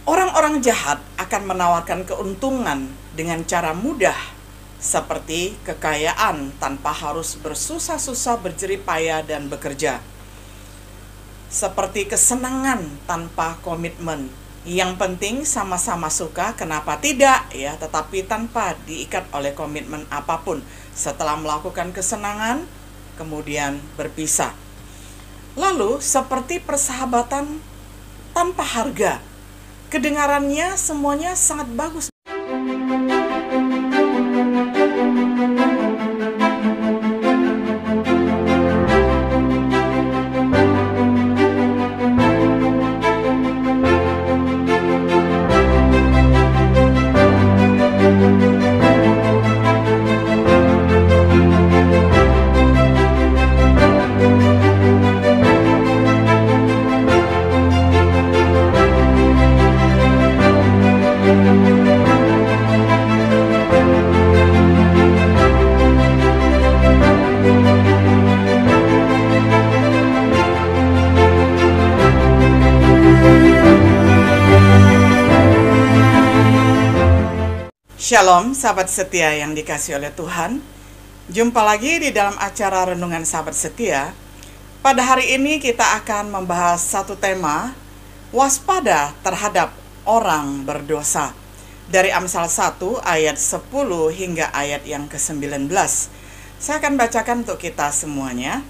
Orang-orang jahat akan menawarkan keuntungan dengan cara mudah, seperti kekayaan tanpa harus bersusah-susah berjerih payah dan bekerja. Seperti kesenangan tanpa komitmen. Yang penting sama-sama suka, kenapa tidak ya, tetapi tanpa diikat oleh komitmen apapun. Setelah melakukan kesenangan, kemudian berpisah. Lalu seperti persahabatan tanpa harga. Kedengarannya semuanya sangat bagus. Shalom sahabat setia yang dikasihi oleh Tuhan. Jumpa lagi di dalam acara Renungan Sahabat Setia. Pada hari ini kita akan membahas satu tema, waspada terhadap orang berdosa. Dari Amsal 1 ayat 10 hingga ayat yang ke-19. Saya akan bacakan untuk kita semuanya.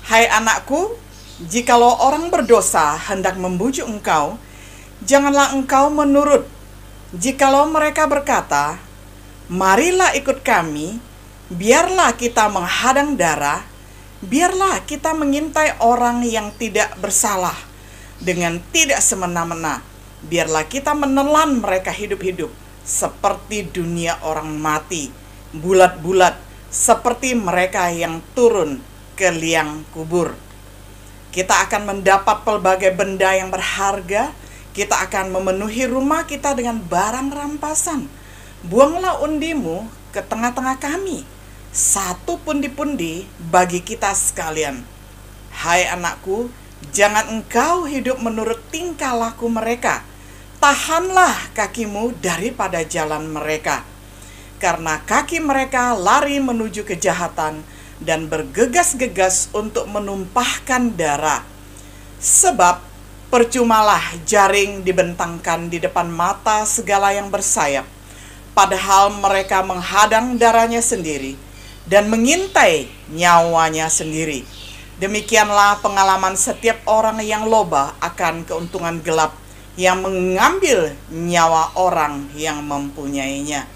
Hai anakku, jikalau orang berdosa hendak membujuk engkau, janganlah engkau menurut. Jikalau mereka berkata, marilah ikut kami, biarlah kita menghadang darah, biarlah kita mengintai orang yang tidak bersalah dengan tidak semena-mena, biarlah kita menelan mereka hidup-hidup seperti dunia orang mati, bulat-bulat seperti mereka yang turun ke liang kubur. Kita akan mendapat pelbagai benda yang berharga. Kita akan memenuhi rumah kita dengan barang rampasan. Buanglah undimu ke tengah-tengah kami, satu pundi-pundi bagi kita sekalian. Hai anakku, jangan engkau hidup menurut tingkah laku mereka. Tahanlah kakimu daripada jalan mereka. Karena kaki mereka lari menuju kejahatan dan bergegas-gegas untuk menumpahkan darah. Sebab percumalah jaring dibentangkan di depan mata segala yang bersayap, padahal mereka menghadang darahnya sendiri dan mengintai nyawanya sendiri. Demikianlah pengalaman setiap orang yang loba akan keuntungan gelap, yang mengambil nyawa orang yang mempunyainya.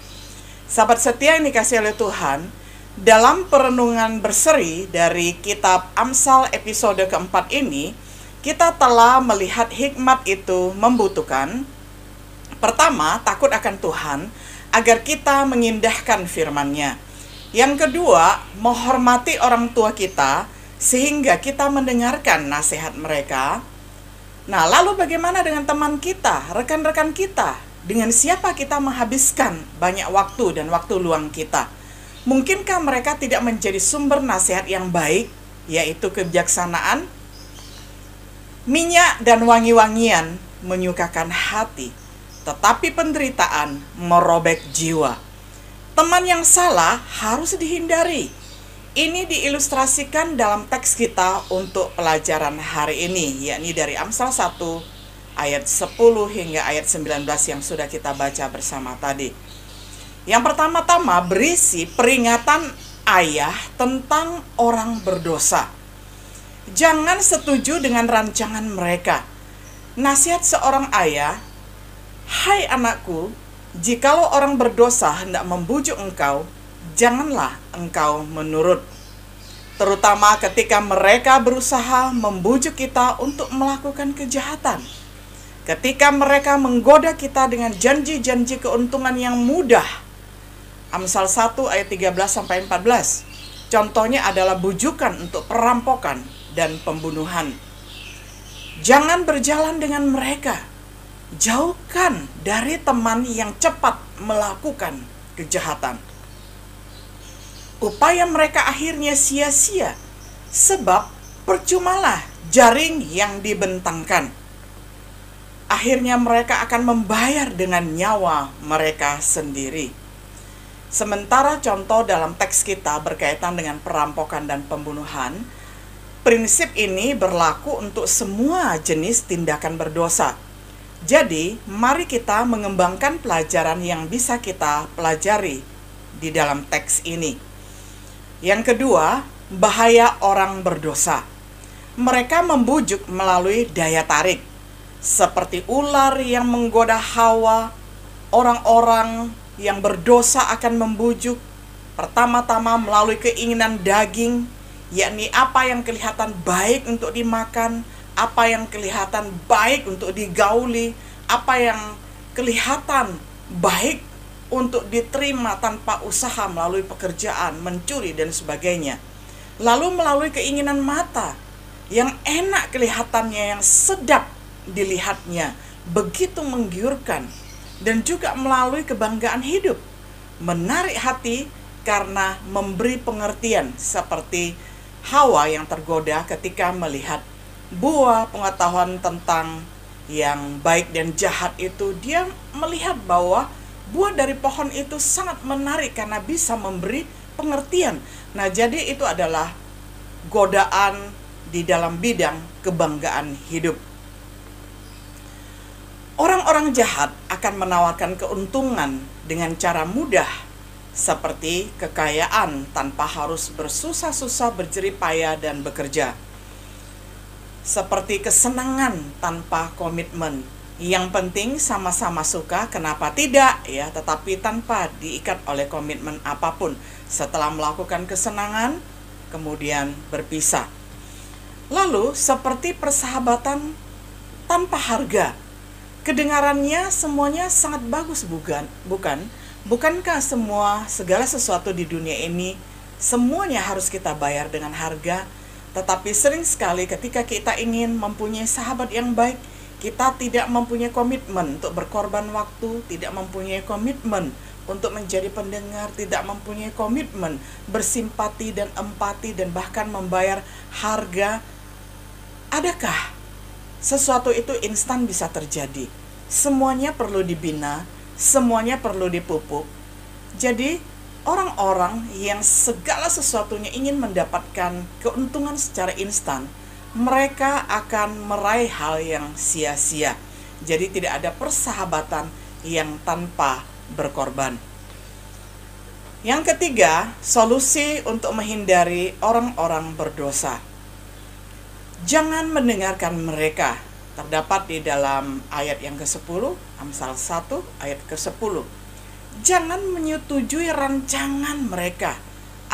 Sahabat setia yang dikasihi oleh Tuhan, dalam perenungan berseri dari kitab Amsal episode keempat ini, kita telah melihat hikmat itu membutuhkan, pertama, takut akan Tuhan agar kita mengindahkan firman-Nya. Yang kedua, menghormati orang tua kita sehingga kita mendengarkan nasihat mereka. Nah, lalu bagaimana dengan teman kita, rekan-rekan kita? Dengan siapa kita menghabiskan banyak waktu dan waktu luang kita? Mungkinkah mereka tidak menjadi sumber nasihat yang baik, yaitu kebijaksanaan? Minyak dan wangi-wangian menyukakan hati, tetapi penderitaan merobek jiwa. Teman yang salah harus dihindari. Ini diilustrasikan dalam teks kita untuk pelajaran hari ini, yakni dari Amsal 1 ayat 10 hingga ayat 19 yang sudah kita baca bersama tadi. Yang pertama-tama berisi peringatan ayah tentang orang berdosa. Jangan setuju dengan rancangan mereka. Nasihat seorang ayah, hai anakku, jikalau orang berdosa hendak membujuk engkau, janganlah engkau menurut. Terutama ketika mereka berusaha membujuk kita untuk melakukan kejahatan. Ketika mereka menggoda kita dengan janji-janji keuntungan yang mudah. Amsal 1 ayat 13-14. Contohnya adalah bujukan untuk perampokan dan pembunuhan. Jangan berjalan dengan mereka. Jauhkan dari teman yang cepat melakukan kejahatan. Upaya mereka akhirnya sia-sia, sebab percumalah jaring yang dibentangkan. akhirnya mereka akan membayar dengan nyawa mereka sendiri. Sementara contoh dalam teks kita berkaitan dengan perampokan dan pembunuhan, prinsip ini berlaku untuk semua jenis tindakan berdosa. Jadi, mari kita mengembangkan pelajaran yang bisa kita pelajari di dalam teks ini. Yang kedua, bahaya orang berdosa. Mereka membujuk melalui daya tarik, seperti ular yang menggoda Hawa. Orang-orang yang berdosa akan membujuk pertama-tama melalui keinginan daging, yakni apa yang kelihatan baik untuk dimakan, apa yang kelihatan baik untuk digauli, apa yang kelihatan baik untuk diterima tanpa usaha melalui pekerjaan, mencuri dan sebagainya. Lalu melalui keinginan mata yang enak kelihatannya, yang sedap dilihatnya, begitu menggiurkan, dan juga melalui kebanggaan hidup, menarik hati karena memberi pengertian, seperti Hawa yang tergoda ketika melihat buah pengetahuan tentang yang baik dan jahat itu. Dia melihat bahwa buah dari pohon itu sangat menarik karena bisa memberi pengertian. Nah, jadi itu adalah godaan di dalam bidang kebanggaan hidup. Orang-orang jahat akan menawarkan keuntungan dengan cara mudah, seperti kekayaan tanpa harus bersusah-susah berjerih payah dan bekerja, seperti kesenangan tanpa komitmen. Yang penting sama-sama suka, kenapa tidak ya, tetapi tanpa diikat oleh komitmen apapun. Setelah melakukan kesenangan, kemudian berpisah. Lalu seperti persahabatan tanpa harga. Kedengarannya semuanya sangat bagus, bukan? Bukankah segala sesuatu di dunia ini semuanya harus kita bayar dengan harga? Tetapi sering sekali ketika kita ingin mempunyai sahabat yang baik, kita tidak mempunyai komitmen untuk berkorban waktu, tidak mempunyai komitmen untuk menjadi pendengar, tidak mempunyai komitmen bersimpati dan empati dan bahkan membayar harga. Adakah sesuatu itu instan bisa terjadi? Semuanya perlu dibina, semuanya perlu dipupuk. Jadi orang-orang yang segala sesuatunya ingin mendapatkan keuntungan secara instan, mereka akan meraih hal yang sia-sia. Jadi tidak ada persahabatan yang tanpa berkorban. Yang ketiga, solusi untuk menghindari orang-orang berdosa. Jangan mendengarkan mereka. Terdapat di dalam ayat yang ke-10, Amsal 1 ayat ke-10. Jangan menyetujui rancangan mereka,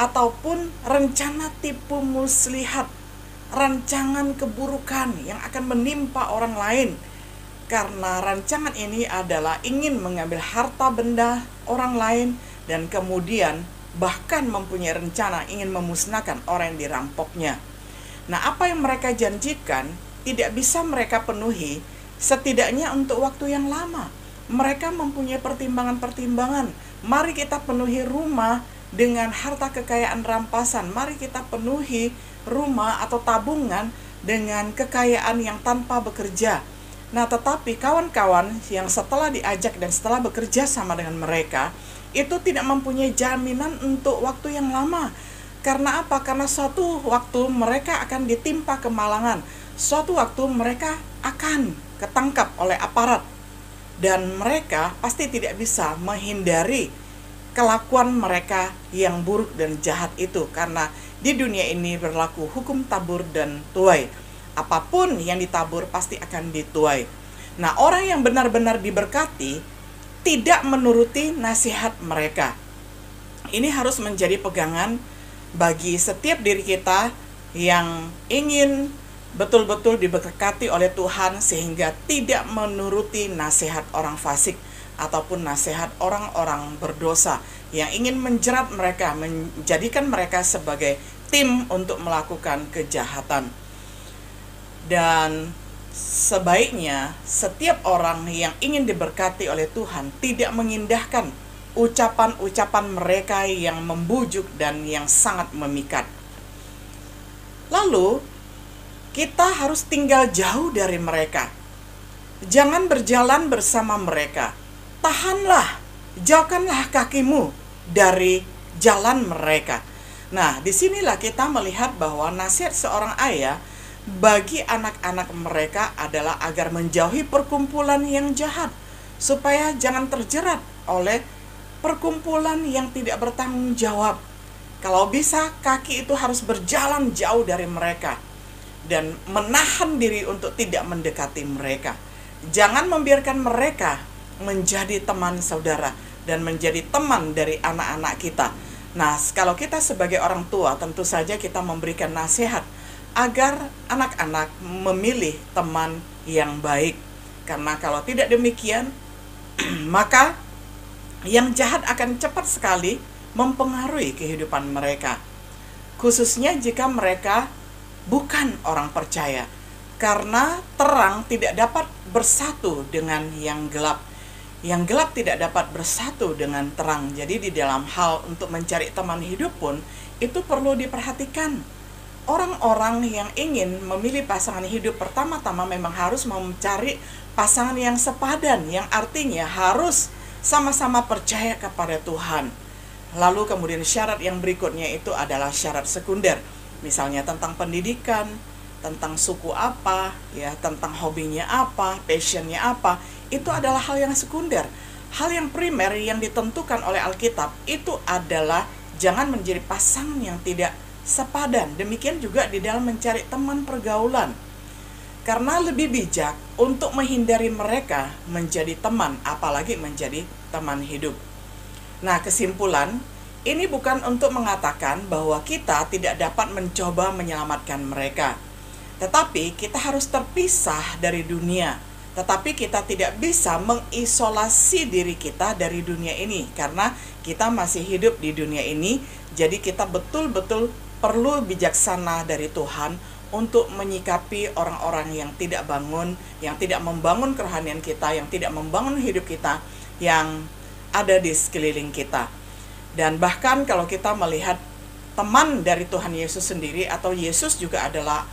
ataupun rencana tipu muslihat, rancangan keburukan yang akan menimpa orang lain. Karena rancangan ini adalah ingin mengambil harta benda orang lain, dan kemudian bahkan mempunyai rencana ingin memusnahkan orang yang dirampoknya. Nah, apa yang mereka janjikan tidak bisa mereka penuhi, setidaknya untuk waktu yang lama. Mereka mempunyai pertimbangan-pertimbangan. Mari kita penuhi rumah dengan harta kekayaan rampasan. Mari kita penuhi rumah atau tabungan dengan kekayaan yang tanpa bekerja. Nah, tetapi kawan-kawan yang setelah diajak dan setelah bekerja sama dengan mereka, itu tidak mempunyai jaminan untuk waktu yang lama. Karena apa? Karena suatu waktu mereka akan ditimpa kemalangan. Suatu waktu mereka akan ketangkap oleh aparat. Dan mereka pasti tidak bisa menghindari kelakuan mereka yang buruk dan jahat itu. Karena di dunia ini berlaku hukum tabur dan tuai. Apapun yang ditabur pasti akan dituai. Nah, orang yang benar-benar diberkati tidak menuruti nasihat mereka. Ini harus menjadi pegangan bagi setiap diri kita yang ingin betul-betul diberkati oleh Tuhan, sehingga tidak menuruti nasihat orang fasik ataupun nasihat orang-orang berdosa yang ingin menjerat mereka, menjadikan mereka sebagai tim untuk melakukan kejahatan. Dan sebaiknya setiap orang yang ingin diberkati oleh Tuhan tidak mengindahkan ucapan-ucapan mereka yang membujuk dan yang sangat memikat. Lalu kita harus tinggal jauh dari mereka. Jangan berjalan bersama mereka. Tahanlah, jauhkanlah kakimu dari jalan mereka. Nah, disinilah kita melihat bahwa nasihat seorang ayah bagi anak-anak mereka adalah agar menjauhi perkumpulan yang jahat, supaya jangan terjerat oleh perkumpulan yang tidak bertanggung jawab. Kalau bisa, kaki itu harus berjalan jauh dari mereka dan menahan diri untuk tidak mendekati mereka. Jangan membiarkan mereka menjadi teman saudara dan menjadi teman dari anak-anak kita. Nah, kalau kita sebagai orang tua, tentu saja kita memberikan nasihat agar anak-anak memilih teman yang baik. Karena kalau tidak demikian, maka yang jahat akan cepat sekali mempengaruhi kehidupan mereka. Khususnya jika mereka bukan orang percaya. Karena terang tidak dapat bersatu dengan yang gelap. Yang gelap tidak dapat bersatu dengan terang. Jadi di dalam hal untuk mencari teman hidup pun, itu perlu diperhatikan. Orang-orang yang ingin memilih pasangan hidup pertama-tama memang harus mencari pasangan yang sepadan, yang artinya harus sama-sama percaya kepada Tuhan. Lalu kemudian syarat yang berikutnya itu adalah syarat sekunder. Misalnya tentang pendidikan, tentang suku apa, ya, tentang hobinya apa, passionnya apa, itu adalah hal yang sekunder. Hal yang primer yang ditentukan oleh Alkitab itu adalah jangan menjadi pasangan yang tidak sepadan. Demikian juga di dalam mencari teman pergaulan. Karena lebih bijak untuk menghindari mereka menjadi teman, apalagi menjadi teman hidup. Nah, kesimpulan, ini bukan untuk mengatakan bahwa kita tidak dapat mencoba menyelamatkan mereka. Tetapi kita harus terpisah dari dunia. Tetapi kita tidak bisa mengisolasi diri kita dari dunia ini. Karena kita masih hidup di dunia ini. Jadi kita betul-betul perlu bijaksana dari Tuhan untuk menyikapi orang-orang yang tidak bangun, yang tidak membangun kerohanian kita, yang tidak membangun hidup kita, yang ada di sekeliling kita. Dan bahkan kalau kita melihat teman dari Tuhan Yesus sendiri, atau Yesus juga adalah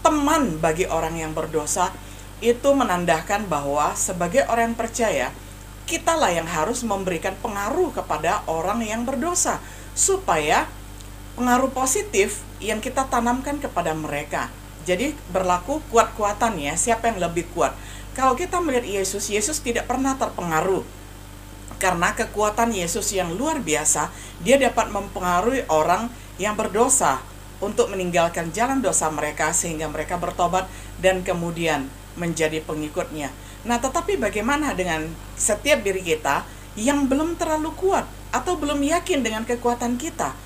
teman bagi orang yang berdosa, itu menandakan bahwa sebagai orang yang percaya, kitalah yang harus memberikan pengaruh kepada orang yang berdosa, supaya pengaruh positif yang kita tanamkan kepada mereka. Jadi berlaku kuat-kuatan, ya, siapa yang lebih kuat. Kalau kita melihat Yesus, Yesus tidak pernah terpengaruh. Karena kekuatan Yesus yang luar biasa, dia dapat mempengaruhi orang yang berdosa untuk meninggalkan jalan dosa mereka sehingga mereka bertobat dan kemudian menjadi pengikutnya. Nah, tetapi bagaimana dengan setiap diri kita yang belum terlalu kuat atau belum yakin dengan kekuatan kita?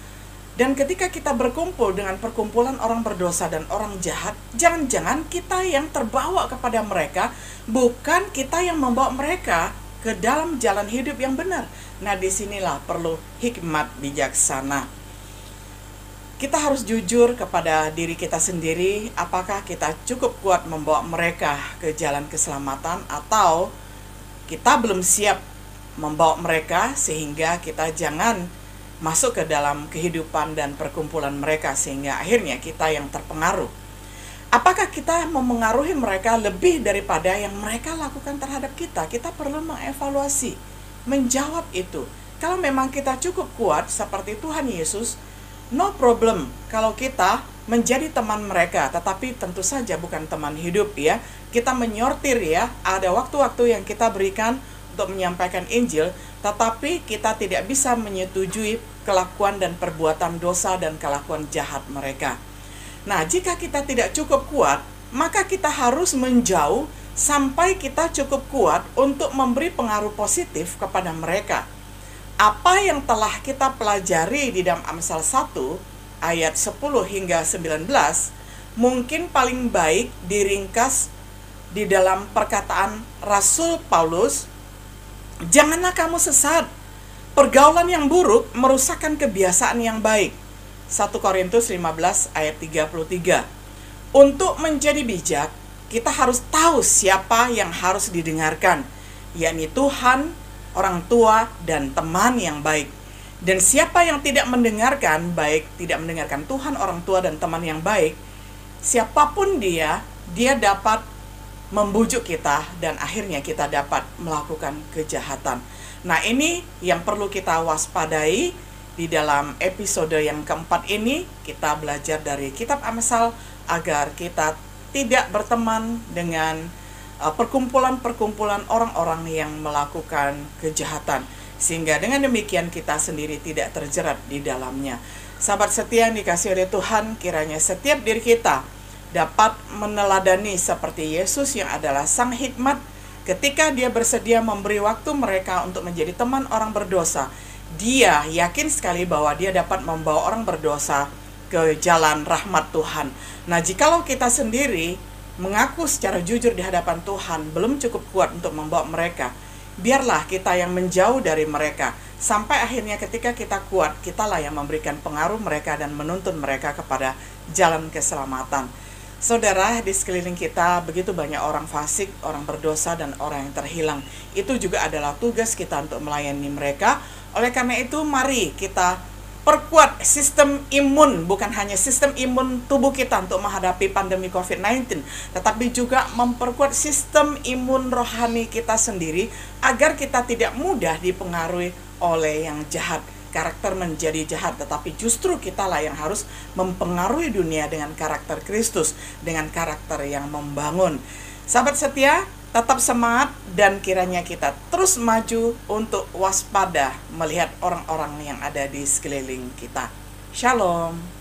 Dan ketika kita berkumpul dengan perkumpulan orang berdosa dan orang jahat, jangan-jangan kita yang terbawa kepada mereka, bukan kita yang membawa mereka ke dalam jalan hidup yang benar. Nah, disinilah perlu hikmat bijaksana. Kita harus jujur kepada diri kita sendiri, apakah kita cukup kuat membawa mereka ke jalan keselamatan, atau kita belum siap membawa mereka sehingga kita jangan masuk ke dalam kehidupan dan perkumpulan mereka sehingga akhirnya kita yang terpengaruh. Apakah kita memengaruhi mereka lebih daripada yang mereka lakukan terhadap kita? Kita perlu mengevaluasi, menjawab itu. Kalau memang kita cukup kuat seperti Tuhan Yesus, no problem kalau kita menjadi teman mereka, tetapi tentu saja bukan teman hidup, ya. Kita menyortir, ya, ada waktu-waktu yang kita berikan untuk menyampaikan Injil, tetapi kita tidak bisa menyetujui kelakuan dan perbuatan dosa dan kelakuan jahat mereka. Nah, jika kita tidak cukup kuat, maka kita harus menjauh sampai kita cukup kuat untuk memberi pengaruh positif kepada mereka. Apa yang telah kita pelajari di dalam Amsal 1 ayat 10 hingga 19 mungkin paling baik diringkas di dalam perkataan Rasul Paulus, "Janganlah kamu sesat. Pergaulan yang buruk merusakkan kebiasaan yang baik." 1 Korintus 15 ayat 33. Untuk menjadi bijak, kita harus tahu siapa yang harus didengarkan, yakni Tuhan, orang tua, dan teman yang baik. Dan siapa yang tidak mendengarkan, baik tidak mendengarkan Tuhan, orang tua, dan teman yang baik, siapapun dia dapat membujuk kita dan akhirnya kita dapat melakukan kejahatan. Nah, ini yang perlu kita waspadai. Di dalam episode yang keempat ini kita belajar dari kitab Amsal agar kita tidak berteman dengan perkumpulan-perkumpulan orang-orang yang melakukan kejahatan, sehingga dengan demikian kita sendiri tidak terjerat di dalamnya. Sahabat setia yang dikasihi oleh Tuhan, kiranya setiap diri kita dapat meneladani seperti Yesus yang adalah sang hikmat ketika dia bersedia memberi waktu mereka untuk menjadi teman orang berdosa. Dia yakin sekali bahwa dia dapat membawa orang berdosa ke jalan rahmat Tuhan. Nah, jikalau kita sendiri mengaku secara jujur di hadapan Tuhan belum cukup kuat untuk membawa mereka, biarlah kita yang menjauh dari mereka. Sampai akhirnya ketika kita kuat, kitalah yang memberikan pengaruh mereka dan menuntun mereka kepada jalan keselamatan. Saudara, di sekeliling kita begitu banyak orang fasik, orang berdosa, dan orang yang terhilang. Itu juga adalah tugas kita untuk melayani mereka. Oleh karena itu, mari kita perkuat sistem imun, bukan hanya sistem imun tubuh kita untuk menghadapi pandemi COVID-19, tetapi juga memperkuat sistem imun rohani kita sendiri agar kita tidak mudah dipengaruhi oleh yang jahat. Karakter menjadi jahat, tetapi justru kitalah yang harus mempengaruhi dunia dengan karakter Kristus, dengan karakter yang membangun. Sahabat setia, tetap semangat dan kiranya kita terus maju untuk waspada melihat orang-orang yang ada di sekeliling kita. Shalom.